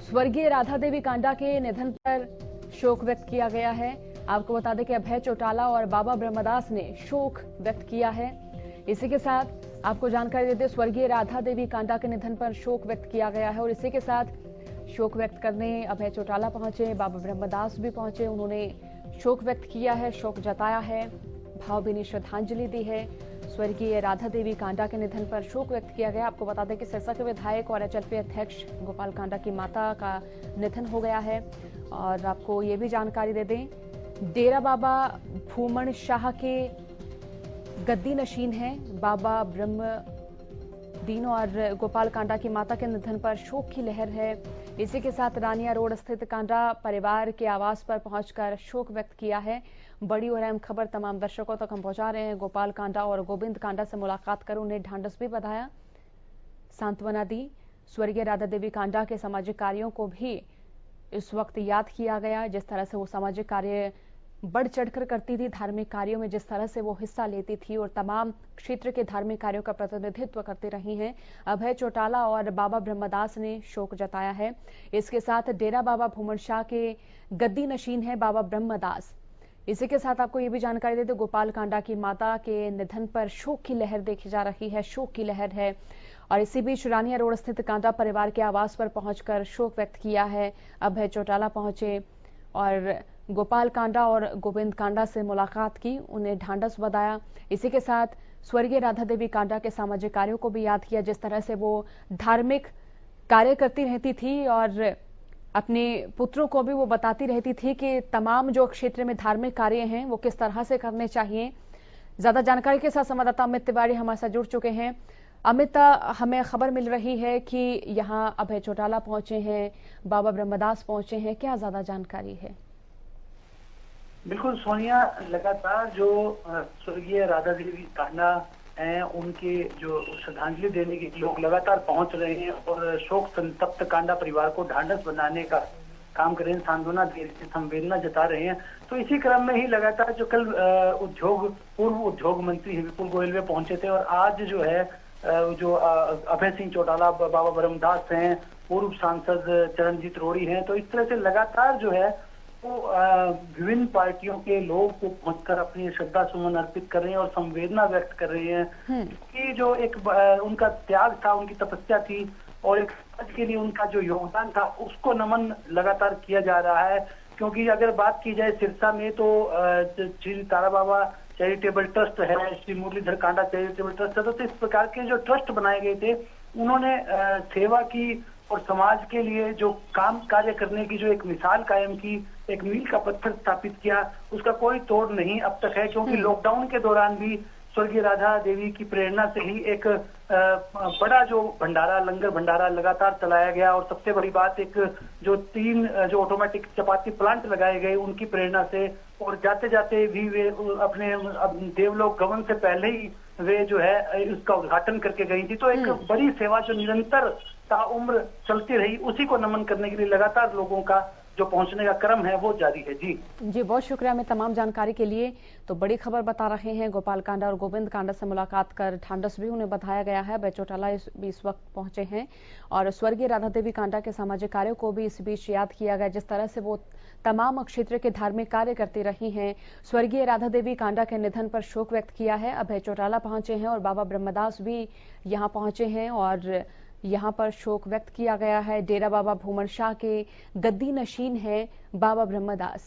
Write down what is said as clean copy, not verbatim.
स्वर्गीय राधा देवी कांडा के निधन पर शोक व्यक्त किया गया है। आपको बता दें कि अभय चौटाला और बाबा ब्रह्मदास ने शोक व्यक्त किया है। इसी के साथ आपको जानकारी देते स्वर्गीय राधा देवी कांडा के निधन पर शोक व्यक्त किया गया है और इसी के साथ शोक व्यक्त करने अभय चौटाला पहुंचे, बाबा ब्रह्मदास भी पहुंचे। उन्होंने शोक व्यक्त किया है, शोक जताया है, भावभीनी श्रद्धांजलि दी है। स्वर्गीय राधा देवी कांडा के निधन पर शोक व्यक्त किया गया। आपको बता दें कि सिरसा के विधायक और एचएलपी अध्यक्ष गोपाल कांडा की माता का निधन हो गया है। और आपको ये भी जानकारी दे दें, डेरा बाबा भूमन शाह के गद्दी नशीन है बाबा ब्रह्मदीन और गोपाल कांडा की माता के निधन पर शोक की लहर है। इसी के साथ रानिया रोड स्थित कांडा परिवार के आवास पर पहुंचकर शोक व्यक्त किया है। बड़ी और अहम खबर तमाम दर्शकों तक हम पहुंचा रहे हैं। गोपाल कांडा और गोविंद कांडा से मुलाकात कर उन्हें ढांढस भी बधाया, सांत्वना दी। स्वर्गीय राधा देवी कांडा के सामाजिक कार्यों को भी इस वक्त याद किया गया। जिस तरह से वो सामाजिक कार्य बढ़ चढ़कर करती थी, धार्मिक कार्यों में जिस तरह से वो हिस्सा लेती थी और तमाम क्षेत्र के धार्मिक कार्यों का प्रतिनिधित्व करती रही हैं। अभय चौटाला और बाबा ब्रह्मदास ने शोक जताया है। इसके साथ डेरा बाबा भूमन शाह के गद्दी नशीन है बाबा ब्रह्मदास। इसी के साथ आपको ये भी जानकारी देते गोपाल कांडा की माता के निधन पर शोक की लहर देखी जा रही है, शोक की लहर है। और इसी बीच रानिया रोड स्थित कांडा परिवार के आवास पर पहुंचकर शोक व्यक्त किया है। अभय चौटाला पहुंचे और गोपाल कांडा और गोविंद कांडा से मुलाकात की, उन्हें ढांढस बधाया। इसी के साथ स्वर्गीय राधा देवी कांडा के सामाजिक कार्यों को भी याद किया, जिस तरह से वो धार्मिक कार्य करती रहती थी और अपने पुत्रों को भी वो बताती रहती थी कि तमाम जो क्षेत्र में धार्मिक कार्य हैं वो किस तरह से करने चाहिए। ज्यादा जानकारी के साथ संवाददाता अमित तिवारी हमारे साथ जुड़ चुके हैं। अमित, हमें खबर मिल रही है कि यहाँ अभय चौटाला पहुंचे हैं, बाबा ब्रह्मदास पहुंचे हैं, क्या ज्यादा जानकारी है? बिल्कुल सोनिया, लगातार जो स्वर्गीय राधा देवी कांडा हैं उनके जो श्रद्धांजलि देने के लोग लगातार पहुंच रहे हैं और शोक संतप्त कांडा परिवार को ढांढस बनाने का काम कर रहे हैं, सांत्वना दे रहे हैं, संवेदना जता रहे हैं। तो इसी क्रम में ही लगातार जो कल पूर्व उद्योग मंत्री विपुल गोयल वे पहुंचे थे और आज जो है जो अभय सिंह चौटाला, बाबा ब्रह्मदास हैं, पूर्व सांसद चरणजीत रोड़ी हैं। तो इस तरह से लगातार जो है वो विभिन्न पार्टियों के लोग को पहुंचकर अपनी श्रद्धा सुमन अर्पित कर रहे हैं और संवेदना व्यक्त कर रहे हैं कि जो एक उनका त्याग था, उनकी तपस्या थी और एक समाज के लिए उनका जो योगदान था उसको नमन लगातार किया जा रहा है। क्योंकि अगर बात की जाए सिरसा में तो श्री तारा बाबा चैरिटेबल ट्रस्ट है, श्री मुरलीधर कांडा चैरिटेबल ट्रस्ट है, तो इस प्रकार के जो ट्रस्ट बनाए गए थे उन्होंने सेवा की और समाज के लिए जो काम कार्य करने की जो एक मिसाल कायम की, एक मील का पत्थर स्थापित किया, उसका कोई तोड़ नहीं अब तक है। क्योंकि लॉकडाउन के दौरान भी स्वर्गीय राधा देवी की प्रेरणा से ही एक बड़ा जो भंडारा, लंगर भंडारा लगातार चलाया गया और सबसे बड़ी बात एक जो 3 जो ऑटोमेटिक चपाती प्लांट लगाए गए उनकी प्रेरणा से, और जाते जाते भी वे अपने देवलोक गमन से पहले ही वे जो है उसका उद्घाटन करके गई थी। तो एक बड़ी सेवा जो निरंतर ताउम्र चलती रही, उसी को नमन करने के लिए लगातार लोगों का जो पहुंचने का क्रम है वो जारी है। जी बहुत शुक्रिया मैं तमाम जानकारी के लिए। तो बड़ी खबर बता रहे हैं, गोपाल कांडा और गोविंद कांडा से मुलाकात कर ढांढस भी उन्हें बताया गया है। अभय चौटाला भी इस वक्त पहुंचे हैं और स्वर्गीय राधा देवी कांडा के सामाजिक कार्यों को भी इस बीच याद किया गया, जिस तरह से वो तमाम क्षेत्र के धार्मिक कार्य करती रही हैं। स्वर्गीय राधा देवी कांडा के निधन पर शोक व्यक्त किया है। अभय चौटाला पहुंचे हैं और बाबा ब्रह्मदास भी यहाँ पहुंचे हैं और यहाँ पर शोक व्यक्त किया गया है। डेरा बाबा भूमन शाह के गद्दी नशीन है बाबा ब्रह्मदास।